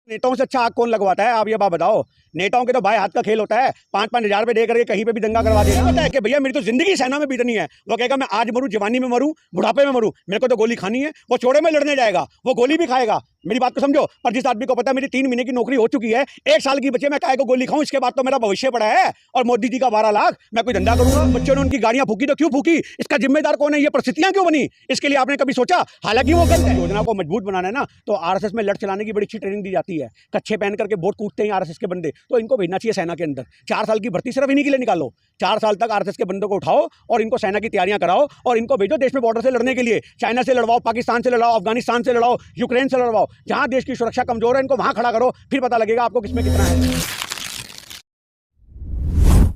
नेताओं से अच्छा आग कौन लगवाता है? आप ये बात बताओ। नेताओं के तो भाई हाथ का खेल होता है, 5-5 हज़ार रुपए दे करके कहीं पे भी दंगा करवा देना। पता है कि भैया मेरी तो जिंदगी सेना में बीतनी है। वो कहेगा मैं आज मरूं, जवानी में मरूं, बुढ़ापे में मरूं, मेरे को तो गोली खानी है। वो चौड़े में लड़ने जाएगा, वो गोली भी खाएगा। मेरी बात को समझो। पर जिस आदमी को पता है मेरी 3 महीने की नौकरी हो चुकी है, 1 साल की बचे, मैं काहे को गोली खाऊं? इसके बाद तो मेरा भविष्य पड़ा है। और मोदी जी का 12 लाख, मैं कोई धंधा करूंगा? बच्चों ने उनकी गाड़ियां फूकी तो क्यों फूकी? इसका जिम्मेदार कौन है? ये परिस्थितियां क्यों बनी? इसके लिए आपने कभी सोचा? हालांकि वो गलत है। योजना को मजबूत बनाना है ना, तो आरएसएस में लड़ चलाने की बड़ी अच्छी ट्रेनिंग दी जाती है। कच्छे पहन करके वोट कूटते हैं आरएसएस के बंदे, तो इनको भेजना चाहिए सेना के अंदर। 4 साल की भर्ती सिर्फ इन्हीं के लिए निकालो। 4 साल तक आरएसएस के बंदों को उठाओ और इनको सेना की तैयारियां कराओ और इनको भेजो देश में बॉर्डर से लड़ने के लिए। चाइना से लड़वाओ, पाकिस्तान से लड़ाओ, अफगानिस्तान से लड़ाओ, यूक्रेन से लड़वाओ। जहां देश की सुरक्षा कमजोर है, इनको वहां खड़ा करो, फिर पता लगेगा आपको किसमें कितना है।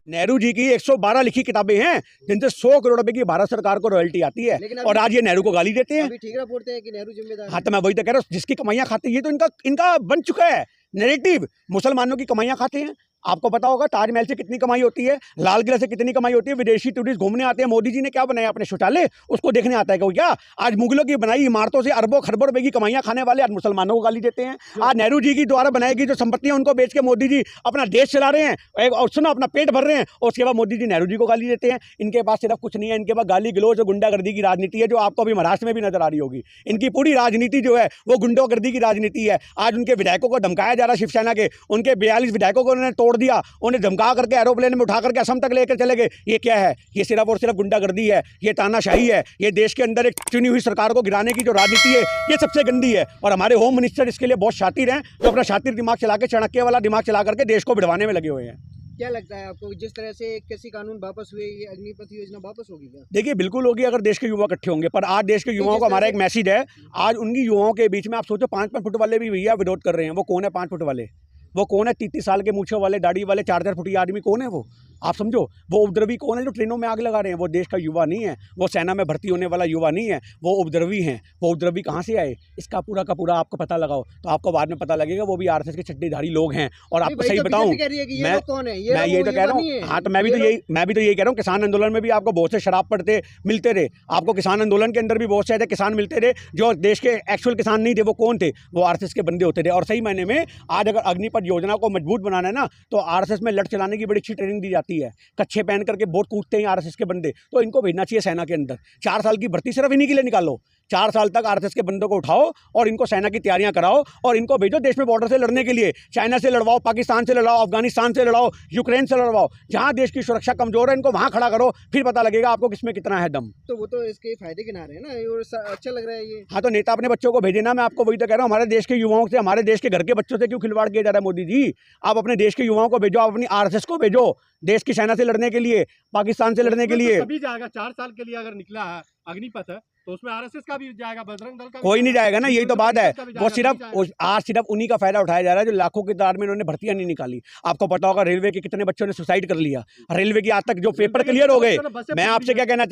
नेहरू जी की 112 लिखी किताबें हैं, जिनसे 100 करोड़ रुपए की भारत सरकार को रॉयल्टी आती है। और आज ये नेहरू को गाली देते हैं। अभी ठीक है, बोलते हैं कि नेहरू जिम्मेदार। हाँ, तो मैं वही तो कह रहा हूँ, जिसकी कमाइयां खाते हैं, ये तो इनका बन चुका है नैरेटिव। मुसलमानों की कमाइयां खाते हैं। आपको पता होगा ताजमहल से कितनी कमाई होती है, लाल किला से कितनी कमाई होती है। विदेशी टूरिस्ट घूमने आते हैं। मोदी जी ने क्या बनाया अपने शौचालय, उसको देखने आता है कोई क्या? आज मुगलों की बनाई इमारतों से अरबों खरबों रुपए की कमाइयां खाने वाले आज मुसलमानों को गाली देते हैं। आज नेहरू जी की द्वारा बनाई गई जो संपत्तियां, उनको बेच के मोदी जी अपना देश चला रहे हैं और सुनो अपना पेट भर रहे हैं। और उसके बाद मोदी जी नेहरू जी को गाली देते हैं। इनके पास सिर्फ कुछ नहीं है, इनके पास गाली गलौज और गुंडागर्दी की राजनीति है, जो आपको अभी महाराष्ट्र में भी नजर आ रही होगी। इनकी पूरी राजनीति जो है वो गुंडागर्दी की राजनीति है। आज उनके विधायकों को धमकाया जा रहा है, शिवसेना के उनके 42 विधायकों को उन्होंने तोड़ दिया, उन्हें धमका करके एरोप्लेन में उठा करके असम तक लेकर चले गए। ये क्या है? ये सिर्फ और सिर्फ गुंडागर्दी है, ये तानाशाही है। ये देश के अंदर एक चुनी हुई सरकार को गिराने की जो राजनीति है, ये सबसे गंदी है। और हमारे होम मिनिस्टर इसके लिए बहुत शातिर हैं, जो अपना शातिर दिमाग चला के, चाणक्य वाला दिमाग चला करके देश को भिड़वाने में लगे हुए हैं। क्या लगता है आपको, जिस तरह से कृषि कानून वापस हुए, ये अग्निपथ योजना वापस होगी क्या? देखिए बिल्कुल होगी, अगर देश के युवा इकट्ठे होंगे। पर आज देश के युवाओं को हमारा एक मैसेज है। आज उनकी युवाओं के बीच में आप सोचो 5-5 फुट वाले भी भैया विरोध कर रहे हैं। वो कौन है 5 फुट वाले? वो कौन है 30-30 साल के मूछों वाले, दाढ़ी वाले, 4-4 फुटी आदमी कौन है वो? आप समझो। वो उपद्रवी कौन है जो ट्रेनों में आग लगा रहे हैं? वो देश का युवा नहीं है, वो सेना में भर्ती होने वाला युवा नहीं है, वो उपद्रवी हैं। वो उपद्रवी कहाँ से आए, इसका पूरा का पूरा आपको पता लगाओ, तो आपको बाद में पता लगेगा वो भी आरएसएस के चड्डीधारी लोग हैं। और आपको सही बताऊं, मैं यही तो कह रहा हूँ। हाँ, तो मैं भी तो यही कह रहा हूँ। किसान आंदोलन में भी आपको बहुत से शराब पड़ते मिलते रहे। आपको किसान आंदोलन के अंदर भी बहुत से ऐसे किसान मिलते रहे जो देश के एक्चुअल किसान नहीं थे। वो कौन थे? वो आरएसएस के बंदे होते थे। और सही मायने में आज अगर अग्निपथ योजना को मजबूत बनाना है ना, तो आरएसएस में लड़ चलाने की बड़ी अच्छी ट्रेनिंग दी जाती है। कच्छे पहन करके वोट कूटते हैं आरएसएस के बंदे, तो इनको भेजना चाहिए सेना के अंदर। 4 साल की भर्ती सिर्फ इन्हीं के लिए निकालो। 4 साल तक आरएसएस के बंदों को उठाओ और इनको सेना की तैयारियां कराओ और इनको भेजो देश में बॉर्डर से लड़ने के लिए। चाइना से लड़वाओ, पाकिस्तान से लड़ाओ, अफगानिस्तान से लड़ाओ, यूक्रेन से लड़वाओ। जहां देश की सुरक्षा कमजोर है, इनको वहां खड़ा करो, फिर पता लगेगा आपको किसमें कितना है दम। तो वो तो इसके फायदे के नारे है ना, और अच्छा लग रहा है ये। हाँ, तो नेता अपने बच्चों को भेजे ना। मैं आपको वही तो कह रहा हूँ, हमारे देश के युवाओं से, हमारे देश के घर के बच्चों से क्यों खिलवाड़ किया जा रहा है? मोदी जी, आप अपने देश के युवाओं को भेजो, आप अपनी आरएसएस को भेजो देश की सेना से लड़ने के लिए, पाकिस्तान से लड़ने के लिए। सभी जाएगा। 4 साल के लिए अगर निकला है अग्निपथ है, तो उसमें आरएसएस का भी जाएगा, बजरंग दल का कोई नहीं जाएगा ना, यही तो बात है। वो सिर्फ उन्हीं का फायदा उठाया जा रहा है जो लाखों की तादाद में इन्होंने भर्तियां नहीं निकाली। आपको पता होगा रेलवे के कितने बच्चों ने सुसाइड कर लिया। रेलवे की आज तक जो पेपर क्लियर हो गए। मैं आपसे क्या कहना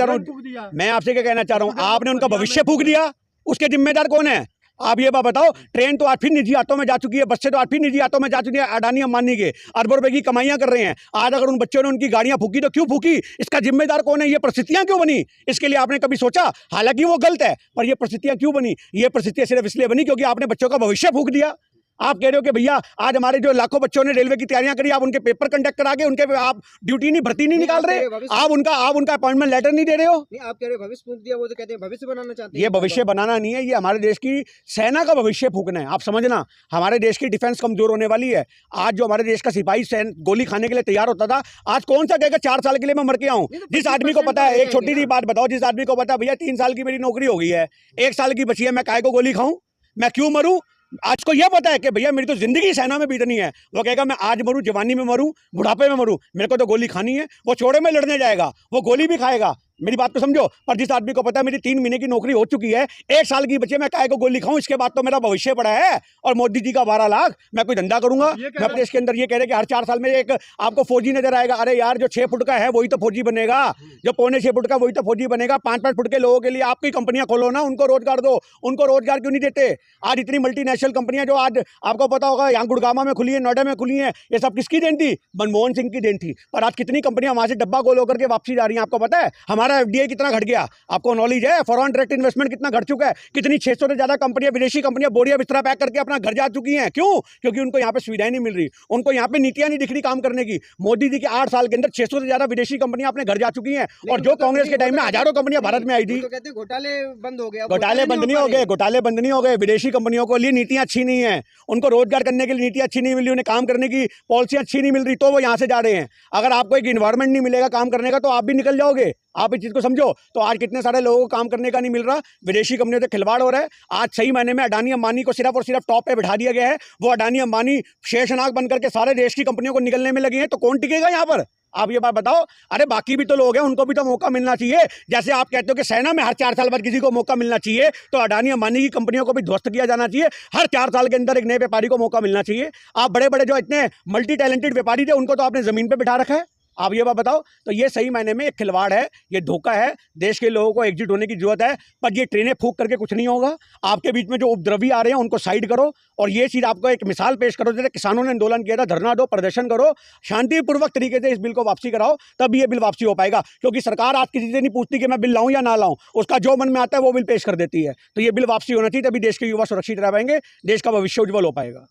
चाह रहा हूँ, आपने उनका भविष्य फूंक दिया। उसके जिम्मेदार कौन है? आप ये बात बताओ। ट्रेन तो आज फिर निजी हाथों में जा चुकी है, बसें तो आज फिर निजी हाथों में जा चुकी है। अडानी अंबानी के अरबों रुपए की कमाइयां कर रहे हैं। आज अगर उन बच्चों ने उनकी गाड़ियां फूकी तो क्यों फूकी? इसका जिम्मेदार कौन है? ये परिस्थितियां क्यों बनी? इसके लिए आपने कभी सोचा? हालांकि वो गलत है, पर ये परिस्थितियां क्यों बनी? ये परिस्थितियां सिर्फ इसलिए बनी क्योंकि आपने बच्चों का भविष्य फूंक दिया। आप कह रहे हो कि भैया आज हमारे जो लाखों बच्चों ने रेलवे की तैयारियां करी, आप उनके पेपर कंडक्ट करा के उनके आप ड्यूटी नहीं, भर्ती नहीं निकाल रहे। आप उनका अपॉइंटमेंट लेटर नहीं दे रहे हो। आप कह रहे हो भविष्य फूंक दिया, वो तो कहते हैं भविष्य बनाना चाहते हैं। ये भविष्य बनाना नहीं है, ये हमारे देश की सेना का भविष्य फूकना है। आप समझना, हमारे देश की डिफेंस कमजोर होने वाली है। आज जो हमारे देश का सिपाही गोली खाने के लिए तैयार होता था, आज कौन सा कहेगा 4 साल के लिए मैं मर के आऊं? जिस आदमी को पता है, एक छोटी सी बात बताओ, जिस आदमी को पता है भैया 3 साल की मेरी नौकरी हो गई है, 1 साल की बची है, मैं काहे को गोली खाऊं? मैं क्यों मरूं? आज को यह पता है कि भैया मेरी तो जिंदगी सेना में बीतनी है। वो कहेगा मैं आज मरूं, जवानी में मरूं, बुढ़ापे में मरूं, मेरे को तो गोली खानी है। वो चौड़े में लड़ने जाएगा, वो गोली भी खाएगा। मेरी बात को समझो। पर जिस आदमी को पता है मेरी 3 महीने की नौकरी हो चुकी है, 1 साल की बचे, मैं काहे को गोली खाऊं? इसके बाद तो मेरा भविष्य पड़ा है। और मोदी जी का 12 लाख, मैं कोई धंधा करूंगा? मैं अपने देश के अंदर ये कह रहे कि हर 4 साल में एक आपको फौजी नजर आएगा। अरे यार, जो 6 फुट का है वही तो फौजी बनेगा, जो 6.25 फुट का वही तो फौजी बनेगा। 5-5 फुट के लोगों के लिए आपकी कंपनियां खोलो ना, उनको रोजगार दो। उनको रोजगार क्यों नहीं देते? आज इतनी मल्टीनेशनल कंपनियां जो आज आपको पता होगा यहाँ गुड़गांव में खुली है, नोएडा में खुली है, ये सब किसकी देन थी? मनमोहन सिंह की देन थी। पर आज कितनी कंपनियां वहां से डब्बा गोल होकर के वापसी जा रही हैं, आपको पता है? हमारा हमारा FDI कितना घट गया, आपको नॉलेज है? फॉरेन डायरेक्ट इन्वेस्टमेंट कितना घट चुका है, कितनी 600 से ज़्यादा कंपनियां, विदेशी कंपनियां बोरिया बिस्तरा पैक करके अपना घर जा चुकी हैं। क्यों? क्योंकि उनको यहाँ पे सुविधाएं नहीं मिल रही, उनको यहाँ पे नीतियां नहीं दिख रही काम करने की। मोदी जी के 8 साल के अंदर 600 से ज़्यादा विदेशी कंपनियां अपने घर जा चुकी हैं, और जो कांग्रेस के टाइम में हजारों कंपनियां भारत में आई थी। तो कहते हैं घोटाले बंद हो गए, घोटाले बंद नहीं हो गए, घोटाले बंद नहीं हो गए। विदेशी कंपनियों को लिए नीतियां अच्छी नहीं है, उनको रोजगार करने के लिए नीतियां अच्छी नहीं मिल रही, उन्हें काम करने की पॉलिसी अच्छी नहीं मिल रही, तो वो यहाँ से जा रहे हैं। अगर आपको एक इन्वायरमेंट नहीं मिलेगा काम करने का तो आप भी निकल जाओगे। आप इस चीज़ को समझो। तो आज कितने सारे लोगों को काम करने का नहीं मिल रहा, विदेशी कंपनियों से खिलवाड़ हो रहा है। आज सही मायने में अडानी अंबानी को सिर्फ और सिर्फ टॉप पे बिठा दिया गया है। वो अडानी अंबानी शेषनाग बनकर के सारे देश की कंपनियों को निकलने में लगे हैं, तो कौन टिकेगा यहाँ पर? आप ये बात बताओ। अरे बाकी भी तो लोग हैं, उनको भी तो मौका मिलना चाहिए। जैसे आप कहते हो कि सेना में हर 4 साल बाद किसी को मौका मिलना चाहिए, तो अडानी अंबानी की कंपनियों को भी ध्वस्त किया जाना चाहिए। हर 4 साल के अंदर एक नए व्यापारी को मौका मिलना चाहिए। आप बड़े बड़े जो इतने मल्टी टैलेंटेड व्यापारी थे, उनको तो आपने जमीन पर बिठा रखा है। आप ये बात बताओ। तो ये सही मायने में एक खिलवाड़ है, ये धोखा है। देश के लोगों को एकजुट होने की जरूरत है, पर ये ट्रेनें फूंक करके कुछ नहीं होगा। आपके बीच में जो उपद्रवी आ रहे हैं उनको साइड करो, और ये चीज़ आपको एक मिसाल पेश करो। जैसे किसानों ने आंदोलन किया था, धरना दो, प्रदर्शन करो, शांतिपूर्वक तरीके से इस बिल को वापसी कराओ, तब ये बिल वापसी हो पाएगा। क्योंकि सरकार आज किसी से नहीं पूछती कि मैं बिल लाऊं या ना लाऊं, उसका जो मन में आता है वो बिल पेश कर देती है। तो ये बिल वापसी होना चाहिए, तभी देश के युवा सुरक्षित रह पाएंगे, देश का भविष्य उज्जवल हो पाएगा।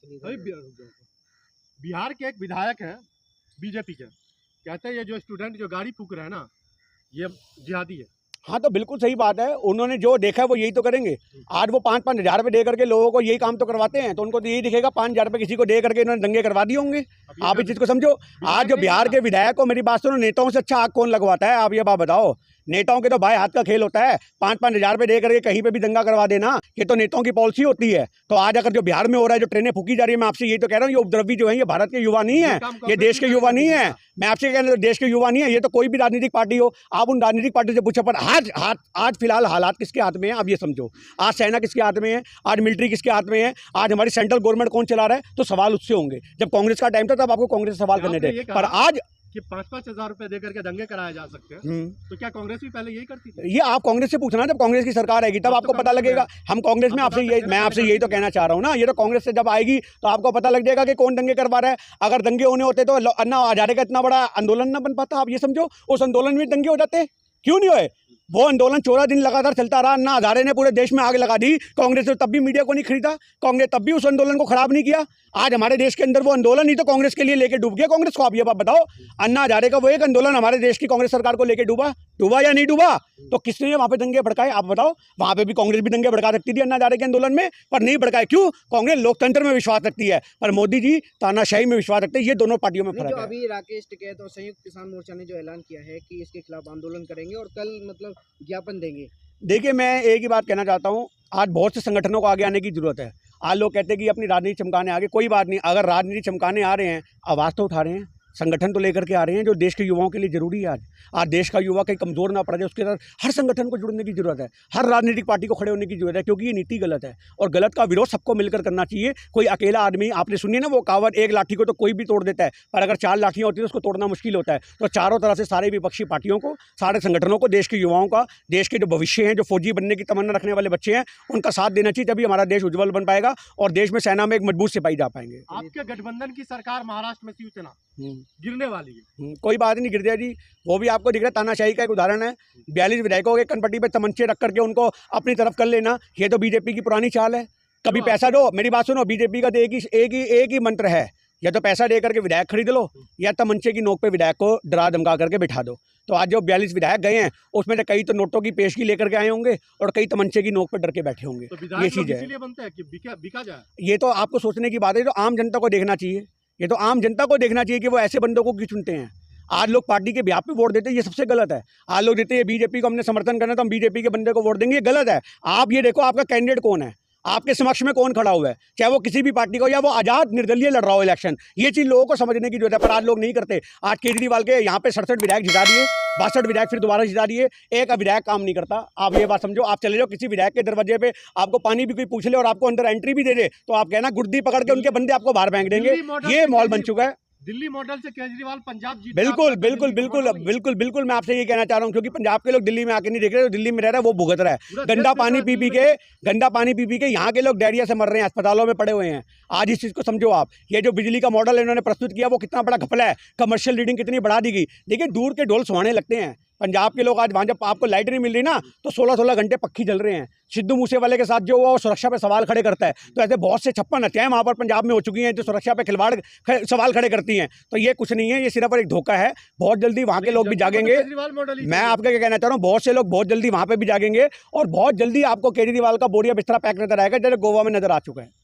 बिहार के एक विधायक हैं बीजेपी के, कहते हैं ये जो स्टूडेंट जो गाड़ी फूंक रहे हैं ना, ये जिहादी है। हाँ, तो बिल्कुल सही बात है। उन्होंने जो देखा है वो यही तो करेंगे। आज वो 5-5 हज़ार रुपये दे करके लोगों को यही काम तो करवाते हैं, तो उनको तो यही दिखेगा 5 हज़ार रुपये किसी को दे करके इन्होंने दंगे करवा दिए होंगे। आप इस चीज़ को समझो। आज जो बिहार के विधायक को, मेरी बात सुनो, नेताओं से अच्छा आग कौन लगवाता है? आप ये बात बताओ। नेताओं के तो भाई हाथ का खेल होता है, 5-5 हज़ार रुपये दे करके कहीं पे भी दंगा करवा देना, ये तो नेताओं की पॉलिसी होती है। तो आज अगर जो बिहार में हो रहा है, जो ट्रेनें फूकी जा रही है, मैं आपसे यही तो कह रहा हूँ, ये उपद्रवी जो है ये भारत के युवा नहीं है, ये देश के युवा नहीं है। मैं आपसे कह रहा हूँ, देश के युवा नहीं है, ये तो कोई भी राजनीतिक पार्टी हो, आप उन राजनीतिक पार्टी से पूछो। पर आज फिलहाल हालात किसके हाथ में है, आप ये समझो। आज सेना किसके हाथ में है, आज मिलिट्री किसके हाथ में है, आज हमारी सेंट्रल गवर्नमेंट कौन चला रहा है? तो सवाल उससे होंगे। जब कांग्रेस का टाइम था तब आपको कांग्रेस से सवाल करने थे, पर आज कि 5-5 हज़ार रुपए दे करके दंगे कराए जा सकते हैं, तो क्या कांग्रेस भी पहले यही करती थी? ये आप कांग्रेस से पूछना, जब कांग्रेस की सरकार आएगी तब आपको पता लगेगा। हम कांग्रेस में आपसे यही, मैं आपसे यही तो कहना चाह रहा हूँ ना, ये तो कांग्रेस से जब आएगी तो आपको पता लग जाएगा कि कौन दंगे करवा रहा है। अगर दंगे होने होते तो अन्ना हजारे का इतना बड़ा आंदोलन ना बन पाता। आप ये समझो, उस आंदोलन में दंगे हो जाते, क्यों नहीं हुए? वो आंदोलन 14 दिन लगातार चलता रहा। अन्ना हजारे ने पूरे देश में आग लगा दी, कांग्रेस ने तब भी मीडिया को नहीं खरीदा, कांग्रेस तब भी उस आंदोलन को खराब नहीं किया। आज हमारे देश के अंदर वो आंदोलन ही तो कांग्रेस के लिए लेके डूब गया कांग्रेस को। आप ये बात बताओ, अन्ना हजारे का वो एक आंदोलन हमारे देश की कांग्रेस सरकार को लेके डूबा या नहीं डूबा? तो किसने वहाँ पे दंगे भड़काए? आप बताओ। वहाँ पे भी कांग्रेस भी दंगे भड़का सकती थी अन्ना हजारे के आंदोलन में, पर नहीं भड़काए। क्यों? कांग्रेस लोकतंत्र में विश्वास रखती है, पर मोदी जी तानाशाही में विश्वास रखते हैं। ये दोनों पार्टियों में फर्क है। अभी राकेश टिकैत और संयुक्त किसान मोर्चा ने जो ऐलान किया है कि इसके खिलाफ आंदोलन करेंगे और कल मतलब ज्ञापन देंगे। देखिए, मैं एक ही बात कहना चाहता हूँ, आज बहुत से संगठनों को आगे आने की जरूरत है। आज लोग कहते हैं कि अपनी राजनीति चमकाने आगे, कोई बात नहीं। अगर राजनीति चमकाने आ रहे हैं, आवाज़ तो उठा रहे हैं, संगठन तो लेकर के आ रहे हैं जो देश के युवाओं के लिए जरूरी है। आज देश का युवा कहीं कमज़ोर ना पड़ जाए, उसके साथ हर संगठन को जुड़ने की जरूरत है, हर राजनीतिक पार्टी को खड़े होने की जरूरत है, क्योंकि ये नीति गलत है और गलत का विरोध सबको मिलकर करना चाहिए। कोई अकेला आदमी, आपने सुनी ना वो कहावत, एक लाठी को तो कोई भी तोड़ देता है, पर अगर 4 लाठियाँ होती है तो उसको तोड़ना मुश्किल होता है। तो चारों तरह से सारे विपक्षी पार्टियों को, सारे संगठनों को, देश के युवाओं का, देश के जो भविष्य हैं, जो फौजी बनने की तमन्ना रखने वाले बच्चे हैं, उनका साथ देना चाहिए, तभी हमारा देश उज्जवल बन पाएगा और देश में सेना में एक मजबूत सिपाही जा पाएंगे। आपके गठबंधन की सरकार महाराष्ट्र में शिवसेना गिरने वाली है। कोई बात नहीं, गिर जाएगी। वो भी आपको दिख रहा है, तानाशाही का एक उदाहरण है। 42 विधायकों के कनपट्टी पे तमंचे रख करके उनको अपनी तरफ कर लेना, ये तो बीजेपी की पुरानी चाल है। कभी पैसा दो, मेरी बात सुनो, बीजेपी का तो एक ही मंत्र है, या तो पैसा दे करके विधायक खरीद लो, या तमंचे की नोक पे विधायक को डरा धमका करके बिठा दो। तो आज जो 42 विधायक गए हैं, उसमें से कई तो नोटों की पेशगी लेकर के आए होंगे और कई तमंचे की नोक पे डर के बैठे होंगे। तो ये चीज़ है। इसलिए बनता है कि बिका जाए। ये तो आपको सोचने की बात है, जो आम जनता को देखना चाहिए। ये तो आम जनता को देखना चाहिए कि वो ऐसे बंदों को क्यों चुनते हैं। आज लोग पार्टी के ब्याह पे वोट देते हैं, ये सबसे गलत है। आज लोग देते हैं बीजेपी को हमने समर्थन करना तो हम बीजेपी के बंदे को वोट देंगे, ये गलत है। आप ये देखो आपका कैंडिडेट कौन है, आपके समक्ष में कौन खड़ा हुआ है, चाहे वो किसी भी पार्टी को या वो आज़ाद निर्दलीय लड़ रहा हो इलेक्शन। ये चीज़ लोगों को समझने की जरूरत है, पर आज लोग नहीं करते। आज केजरीवाल के यहाँ पे 67 विधायक जिता दिए, 62 विधायक फिर दोबारा जिता दिए, एक विधायक काम नहीं करता। आप ये बात समझो। आप चले जाओ किसी विधायक के दरवाजे पे, आपको पानी भी कोई पूछ ले और आपको अंदर एंट्री भी दे दे, तो आप कहना गुर्दी पकड़ के उनके बंदे आपको बाहर फेंक देंगे। ये माहौल बन चुका है। दिल्ली मॉडल से केजरीवाल पंजाब जीत। बिल्कुल बिल्कुल बिल्कुल बिल्कुल बिल्कुल मैं आपसे ये कहना चाह रहा हूँ, क्योंकि पंजाब के लोग दिल्ली में आके नहीं देख रहे, जो दिल्ली में रह रहा है वो भुगत रहा है। गंदा पानी पी पी के यहाँ के लोग डायरिया से मर रहे हैं, अस्पतालों में पड़े हुए हैं। आज इस चीज़ को समझो आप। ये जो बिजली का मॉडल इन्होंने प्रस्तुत किया वो कितना बड़ा घपला है, कमर्शियल रीडिंग कितनी बढ़ा दी गई। देखिए, दूर के ढोल सुहाने लगते हैं, पंजाब के लोग आज वहाँ जब आपको लाइट नहीं मिल रही ना तो 16-16 घंटे पक्की जल रहे हैं। सिद्धू मूसेवाले के साथ जो हुआ वो सुरक्षा पे सवाल खड़े करता है। तो ऐसे बहुत से 56 हत्याएं वहाँ पर पंजाब में हो चुकी हैं जो सुरक्षा पे सवाल खड़े करती हैं। तो ये कुछ नहीं है, ये सिर्फ एक धोखा है। बहुत जल्दी वहाँ के लोग भी जागेंगे। मैं आपको क्या कहना चाह रहा हूँ, बहुत से लोग बहुत जल्दी वहाँ पे भी जागेंगे और बहुत जल्दी आपको केजरीवाल का बोरिया बिस्तरा पैक नजर आएगा, जैसे गोवा में नजर आ चुका है।